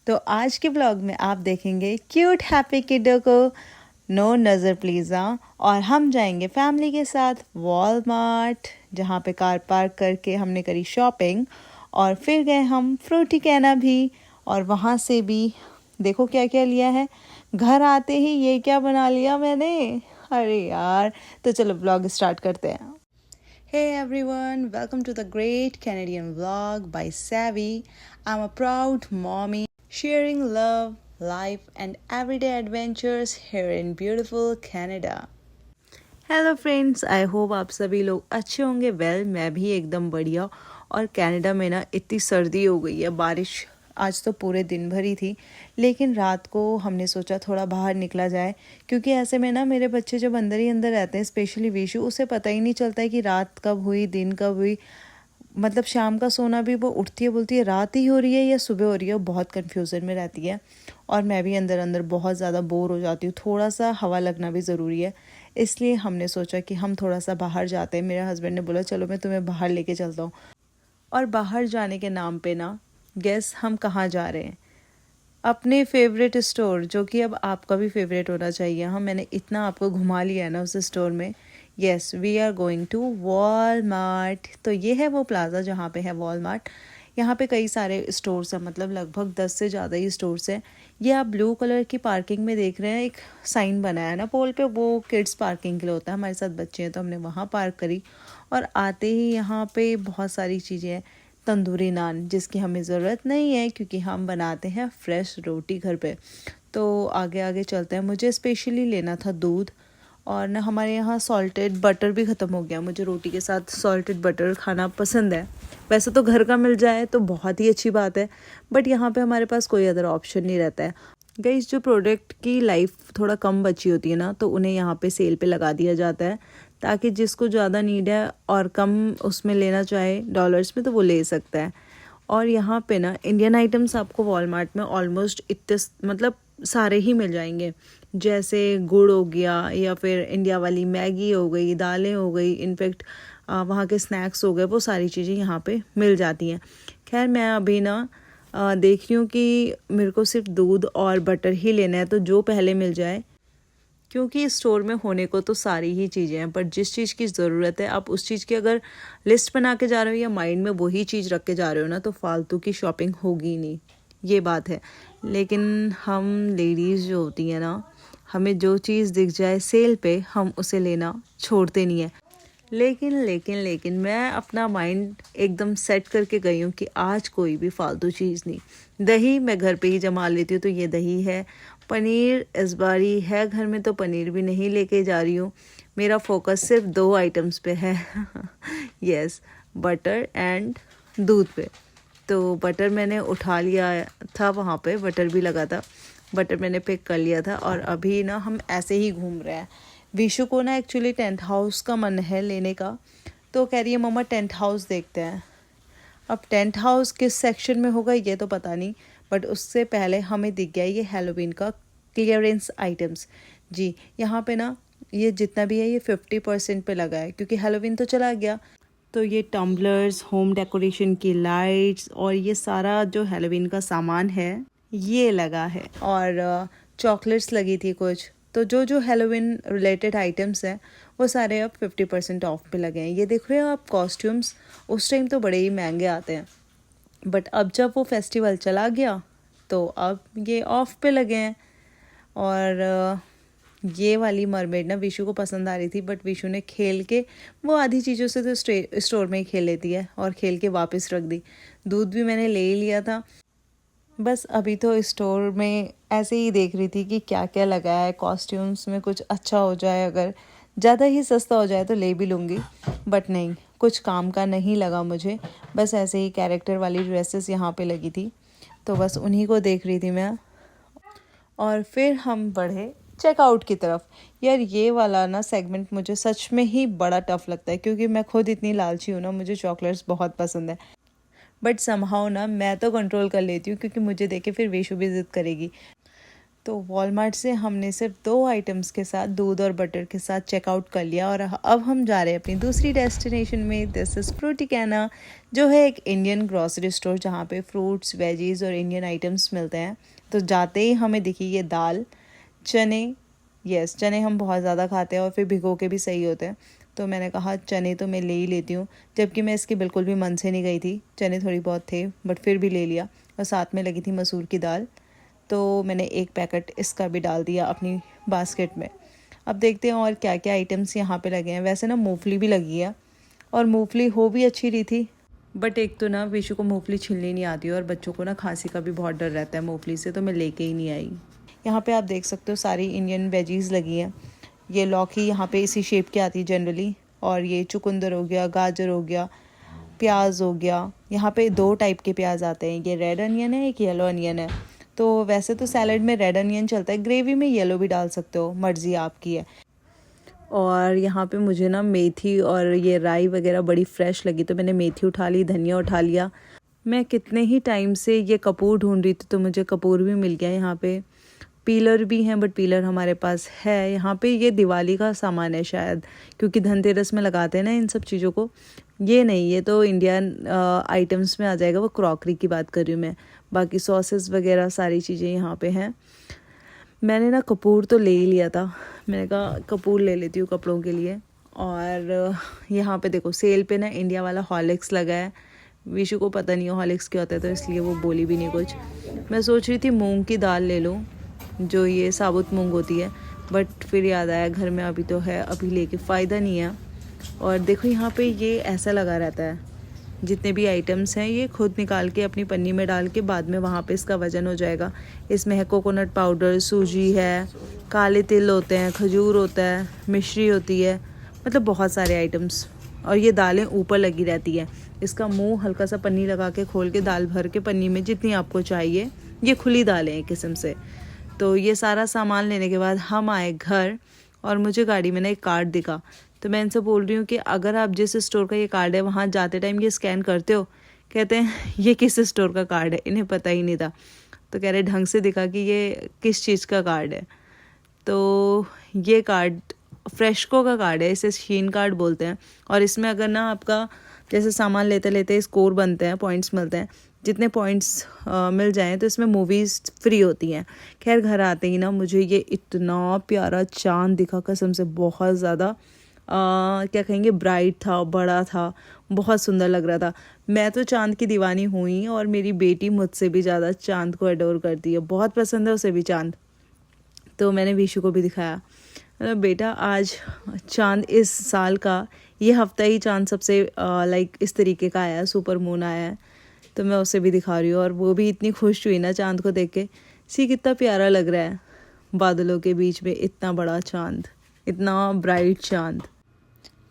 तो आज के ब्लॉग में आप देखेंगे क्यूट हैप्पी किडो को नो नज़र प्लीज़ा, और हम जाएंगे फैमिली के साथ वॉलमार्ट, जहाँ पे कार पार्क करके हमने करी शॉपिंग और फिर गए हम फ्रूटी कैना भी, और वहाँ से भी देखो क्या क्या लिया है। घर आते ही ये क्या बना लिया मैंने, अरे यार। तो चलो ब्लॉग स्टार्ट करते हैं। Hey everyone, welcome to the Great Canadian Vlog by Savvy. I'm a proud mommy sharing love, life and everyday adventures here in beautiful Canada. Hello friends, I hope आप सभी लोग अच्छे होंगे। मैं भी एकदम बढ़िया। और कनाडा में ना इतनी सर्दी हो गई है, बारिश आज तो पूरे दिन भर ही थी, लेकिन रात को हमने सोचा थोड़ा बाहर निकला जाए, क्योंकि ऐसे में ना मेरे बच्चे जब अंदर ही अंदर रहते हैं, स्पेशली विशु, उसे पता ही नहीं चलता है कि रात कब हुई दिन कब हुई। मतलब शाम का सोना भी वो उठती है बोलती है रात ही हो रही है या सुबह हो रही है, वो बहुत कन्फ्यूज़न में रहती है। और मैं भी अंदर अंदर बहुत ज़्यादा बोर हो जाती हूँ, थोड़ा सा हवा लगना भी ज़रूरी है। इसलिए हमने सोचा कि हम थोड़ा सा बाहर जाते हैं। मेरे हस्बैंड ने बोला चलो मैं तुम्हें बाहर लेके चलता हूँ। और बाहर जाने के नाम पे ना गेस हम कहाँ जा रहे हैं, अपने फेवरेट स्टोर, जो कि अब आपका भी फेवरेट होना चाहिए। हाँ, मैंने इतना आपको घुमा लिया है ना उस स्टोर में। Yes, we are going to Walmart. तो ये है वो प्लाज़ा जहाँ पे है वॉलमार्ट। यहाँ पे कई सारे स्टोर्स हैं, मतलब लगभग 10 से ज़्यादा ही स्टोर्स हैं। ये आप ब्लू कलर की पार्किंग में देख रहे हैं, एक साइन बनाया है ना पोल पे, वो किड्स पार्किंग के लिए होता है। हमारे साथ बच्चे हैं तो हमने वहाँ पार्क करी। और आते ही यहाँ पे बहुत सारी चीज़ें हैं। तंदूरी नान, जिसकी हमें ज़रूरत नहीं है क्योंकि हम बनाते हैं फ्रेश रोटी घर पे। तो आगे आगे चलते हैं। मुझे स्पेशली लेना था दूध, और ना हमारे यहाँ सॉल्टेड बटर भी ख़त्म हो गया। मुझे रोटी के साथ सॉल्टेड बटर खाना पसंद है। वैसे तो घर का मिल जाए तो बहुत ही अच्छी बात है, बट यहाँ पे हमारे पास कोई अदर ऑप्शन नहीं रहता है। गाइस, जो प्रोडक्ट की लाइफ थोड़ा कम बची होती है ना, तो उन्हें यहाँ पे सेल पे लगा दिया जाता है, ताकि जिसको ज़्यादा नीड है और कम उसमें लेना चाहे डॉलर्स में, तो वो ले सकता है। और यहाँ पे ना इंडियन आइटम्स आपको वॉलमार्ट में ऑलमोस्ट इतने मतलब सारे ही मिल जाएंगे। जैसे गुड़ हो गया, या फिर इंडिया वाली मैगी हो गई, दालें हो गई, इनफैक्ट वहाँ के स्नैक्स हो गए, वो सारी चीज़ें यहाँ पे मिल जाती हैं। खैर, मैं अभी ना देख रही हूँ कि मेरे को सिर्फ दूध और बटर ही लेना है, तो जो पहले मिल जाए, क्योंकि स्टोर में होने को तो सारी ही चीज़ें हैं, पर जिस चीज़ की ज़रूरत है, आप उस चीज़ की अगर लिस्ट बना के जा रहे हो या माइंड में वही चीज़ रख के जा रहे हो ना, तो फालतू की शॉपिंग होगी नहीं, ये बात है। लेकिन हम लेडीज़ जो होती हैं ना, हमें जो चीज़ दिख जाए सेल पे, हम उसे लेना छोड़ते नहीं है। लेकिन मैं अपना माइंड एकदम सेट करके गई हूँ कि आज कोई भी फालतू चीज़ नहीं। दही मैं घर पे ही जमा लेती हूँ, तो ये दही है। पनीर इस बारी है घर में, तो पनीर भी नहीं लेके जा रही हूँ। मेरा फोकस सिर्फ 2 आइटम्स पे है यस, बटर एंड दूध पे। तो बटर मैंने उठा लिया था, वहाँ पे बटर भी लगा था, बटर मैंने पिक कर लिया था। और अभी ना हम ऐसे ही घूम रहे हैं। विशु को ना एक्चुअली टेंट हाउस का मन है लेने का, तो कह रही है मम्मा टेंट हाउस देखते हैं। अब टेंट हाउस किस सेक्शन में होगा ये तो पता नहीं, बट उससे पहले हमें दिख गया ये हैलोवीन का क्लियरेंस आइटम्स। जी, यहाँ पे ना ये जितना भी है ये 50% पे लगा है, क्योंकि हैलोवीन तो चला गया। तो ये टम्बलर्स, होम डेकोरेशन की लाइट्स और ये सारा जो हैलोवीन का सामान है ये लगा है। और चॉकलेट्स लगी थी कुछ। तो जो जो हैलोवीन रिलेटेड आइटम्स हैं वो सारे अब 50% ऑफ पे लगे हैं। ये देख रहे हो आप कॉस्ट्यूम्स, उस टाइम तो बड़े ही महंगे आते हैं, बट अब जब वो फेस्टिवल चला गया तो अब ये ऑफ पे लगे हैं। और ये वाली मरमेड ना विशु को पसंद आ रही थी, बट विशु ने खेल के, वो आधी चीज़ों से तो स्टोर में ही खेल लेती है, और खेल के वापस रख दी। दूध भी मैंने ले ही लिया था। बस अभी तो स्टोर में ऐसे ही देख रही थी कि क्या क्या लगा है, कॉस्ट्यूम्स में कुछ अच्छा हो जाए, अगर ज़्यादा ही सस्ता हो जाए तो ले भी लूँगी, बट नहीं, कुछ काम का नहीं लगा मुझे। बस ऐसे ही कैरेक्टर वाली ड्रेसेस यहाँ पे लगी थी, तो बस उन्हीं को देख रही थी मैं। और फिर हम बढ़े चेकआउट की तरफ। यार, ये वाला ना सेगमेंट मुझे सच में ही बड़ा टफ लगता है, क्योंकि मैं खुद इतनी लालची हूँ ना, मुझे चॉकलेट्स बहुत पसंद है, बट समहाउ ना मैं तो कंट्रोल कर लेती हूँ, क्योंकि मुझे देखे फिर विशु भी जिद करेगी। तो वॉलमार्ट से हमने सिर्फ 2 आइटम्स के साथ दूध और बटर के साथ चेकआउट कर लिया और अब हम जा रहे हैं अपनी दूसरी डेस्टिनेशन में। दिस इज़ फ्रूटिकाना, जो है एक इंडियन ग्रॉसरी स्टोर जहाँ पे फ्रूट्स, वेजीज और इंडियन आइटम्स मिलते हैं। तो जाते ही हमें दिखी ये दाल, चने। यस, चने हम बहुत ज़्यादा खाते हैं और फिर भिगो के भी सही होते हैं। तो मैंने कहा चने तो मैं ले ही लेती हूँ, जबकि मैं इसकी बिल्कुल भी मन से नहीं गई थी। चने थोड़ी बहुत थे बट फिर भी ले लिया। और साथ में लगी थी मसूर की दाल, तो मैंने एक पैकेट इसका भी डाल दिया अपनी बास्केट में। अब देखते हैं और क्या क्या आइटम्स यहाँ पे लगे हैं। वैसे ना मूंगफली भी लगी है और मूंगफली हो भी अच्छी रही थी, बट एक तो ना विशु को मूंगफली छिलनी नहीं आती और बच्चों को ना खांसी का भी बहुत डर रहता है मूंगफली से, तो मैं लेके ही नहीं आई। यहाँ पे आप देख सकते हो सारी इंडियन वेजीज लगी हैं। ये लौकी यहाँ पे इसी शेप की आती है जनरली, और ये चुकंदर हो गया, गाजर हो गया, प्याज हो गया। यहाँ पे 2 टाइप के प्याज आते हैं, ये रेड अनियन है, एक येलो अनियन है। तो वैसे तो सैलड में रेड अनियन चलता है, ग्रेवी में येलो भी डाल सकते हो, मर्ज़ी आपकी है। और यहाँ पे मुझे ना मेथी और ये राई वगैरह बड़ी फ्रेश लगी, तो मैंने मेथी उठा ली, धनिया उठा लिया। मैं कितने ही टाइम से ये कपूर ढूंढ रही थी, तो मुझे कपूर भी मिल गया। यहाँ पे पीलर भी हैं, बट पीलर हमारे पास है। यहाँ पे ये दिवाली का सामान है शायद, क्योंकि धनतेरस में लगाते हैं ना इन सब चीज़ों को। ये नहीं, ये तो इंडियन आइटम्स में आ जाएगा, वो क्रॉकरी की बात कर रही हूँ मैं। बाकी सॉसेस वगैरह सारी चीज़ें यहाँ पे हैं। मैंने ना कपूर तो ले ही लिया था, मैंने कहा कपूर ले लेती हूँ कपड़ों के लिए। और यहाँ पे देखो सेल पे ना इंडिया वाला हॉर्लिक्स लगा है। विशु को पता नहीं है हॉर्लिक्स क्या होता है, तो इसलिए वो बोली भी नहीं कुछ। मैं सोच रही थी मूंग की दाल ले लूँ, जो ये साबुत मूंग होती है, बट फिर याद आया घर में अभी तो है, अभी लेके फ़ायदा नहीं है। और देखो यहाँ पे ये ऐसा लगा रहता है, जितने भी आइटम्स हैं ये खुद निकाल के अपनी पन्नी में डाल के बाद में वहाँ पे इसका वज़न हो जाएगा। इसमें है कोकोनट पाउडर, सूजी है, काले तिल होते हैं, खजूर होता है, मिश्री होती है, मतलब बहुत सारे आइटम्स। और ये दालें ऊपर लगी रहती है। इसका मुंह हल्का सा पन्नी लगा के खोल के दाल भर के पन्नी में जितनी आपको चाहिए, ये खुली दालें एक किस्म से। तो ये सारा सामान लेने के बाद हम आए घर, और मुझे गाड़ी में ना एक कार्ड दिखा। तो मैं इनसे बोल रही हूँ कि अगर आप जिस स्टोर का ये कार्ड है वहाँ जाते टाइम ये स्कैन करते हो? कहते हैं ये किस स्टोर का कार्ड है, इन्हें पता ही नहीं था। तो कह रहे ढंग से दिखा कि ये किस चीज़ का कार्ड है। तो ये कार्ड फ्रेशको का कार्ड है, इसे शीन कार्ड बोलते हैं। और इसमें अगर ना आपका जैसे सामान लेते लेते स्कोर बनते हैं, पॉइंट्स मिलते हैं, जितने पॉइंट्स मिल जाएं तो इसमें मूवीज़ फ्री होती हैं। खैर घर आते ही ना मुझे ये इतना प्यारा चाँद दिखा, कसम से बहुत ज़्यादा क्या कहेंगे, ब्राइट था, बड़ा था, बहुत सुंदर लग रहा था। मैं तो चाँद की दीवानी हुई, और मेरी बेटी मुझसे भी ज़्यादा चाँद को एडोर करती है, बहुत पसंद है उसे भी चाँद। तो मैंने विशु को भी दिखाया, बेटा आज चाँद इस साल का ये हफ्ता ही चाँद सबसे लाइक इस तरीके का आया है, सुपर मून आया है। तो मैं उसे भी दिखा रही हूँ, और वो भी इतनी खुश हुई ना चाँद को देख के। सी कितना प्यारा लग रहा है, बादलों के बीच में इतना बड़ा चाँद, इतना ब्राइट चाँद।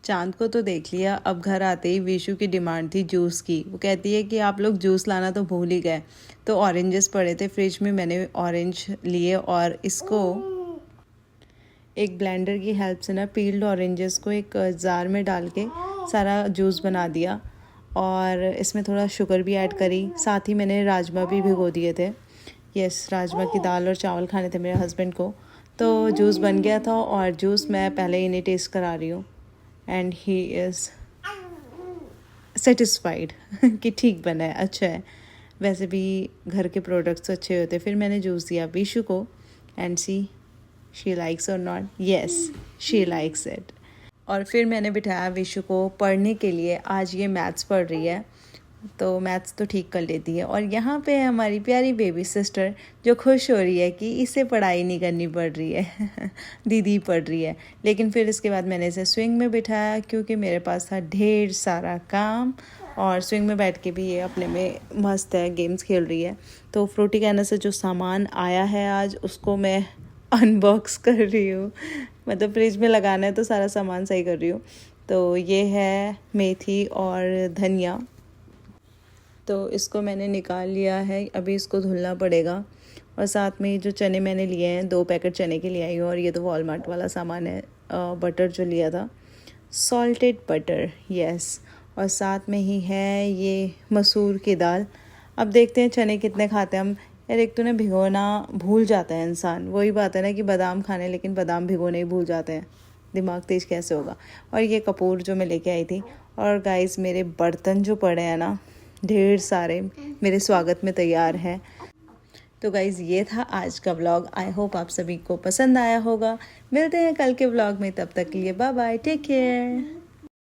चाँद को तो देख लिया। अब घर आते ही विशु की डिमांड थी जूस की। वो कहती है कि आप लोग जूस लाना तो भूल ही गए। तो ऑरेंजेस पड़े थे फ्रिज में, मैंने ऑरेंज लिए और इसको एक ब्लेंडर की हेल्प से ना पील्ड ऑरेंजेस को एक जार में डाल के सारा जूस बना दिया। और इसमें थोड़ा शुगर भी ऐड करी। साथ ही मैंने राजमा भी भिगो दिए थे। यस, राजमा की दाल और चावल खाने थे मेरे हस्बैंड को। तो जूस बन गया था, और जूस मैं पहले इन्हें टेस्ट करा रही हूँ, एंड ही इज़ सेटिस्फाइड कि ठीक बना है, अच्छा है। वैसे भी घर के प्रोडक्ट्स अच्छे होते। फिर मैंने जूस दिया विशु को, एंड सी शी लाइक्स और not. Yes, she likes it. और फिर मैंने बिठाया विशु को पढ़ने के लिए। आज ये मैथ्स पढ़ रही है, तो मैथ्स तो ठीक कर लेती है। और यहाँ पे है हमारी प्यारी बेबी सिस्टर, जो खुश हो रही है कि इसे पढ़ाई नहीं करनी पड़ रही है दीदी पढ़ रही है। लेकिन फिर इसके बाद मैंने इसे स्विंग में बिठाया, क्योंकि मेरे पास था ढेर सारा काम। और स्विंग में बैठ के भी ये अपने में मस्त है, गेम्स खेल रही है। तो फ्रूटिकाना से जो सामान आया है आज, उसको मैं अनबॉक्स कर रही हूँ। मतलब फ्रिज में लगाना है तो सारा सामान सही कर रही हूँ। तो ये है मेथी और धनिया, तो इसको मैंने निकाल लिया है, अभी इसको धुलना पड़ेगा। और साथ में जो चने मैंने लिए हैं, 2 पैकेट चने के लिए आई हूँ। और ये तो वॉलमार्ट वाला सामान है, बटर जो लिया था, सॉल्टेड बटर, यस। और साथ में ही है ये मसूर की दाल। अब देखते हैं चने कितने खाते हैं हम। यार एक तो ना भिगोना भूल जाता है इंसान, वही बात है ना कि बादाम खाने लेकिन बादाम भिगोने ही भूल जाते हैं, दिमाग तेज कैसे होगा। और ये कपूर जो मैं लेके आई थी। और गाइस मेरे बर्तन जो पड़े हैं ना ढेर सारे, मेरे स्वागत में तैयार हैं। तो गाइज़ ये था आज का व्लॉग। आई होप आप सभी को पसंद आया होगा। मिलते हैं कल के व्लॉग में, तब तक के लिए बाय बाय, टेक केयर।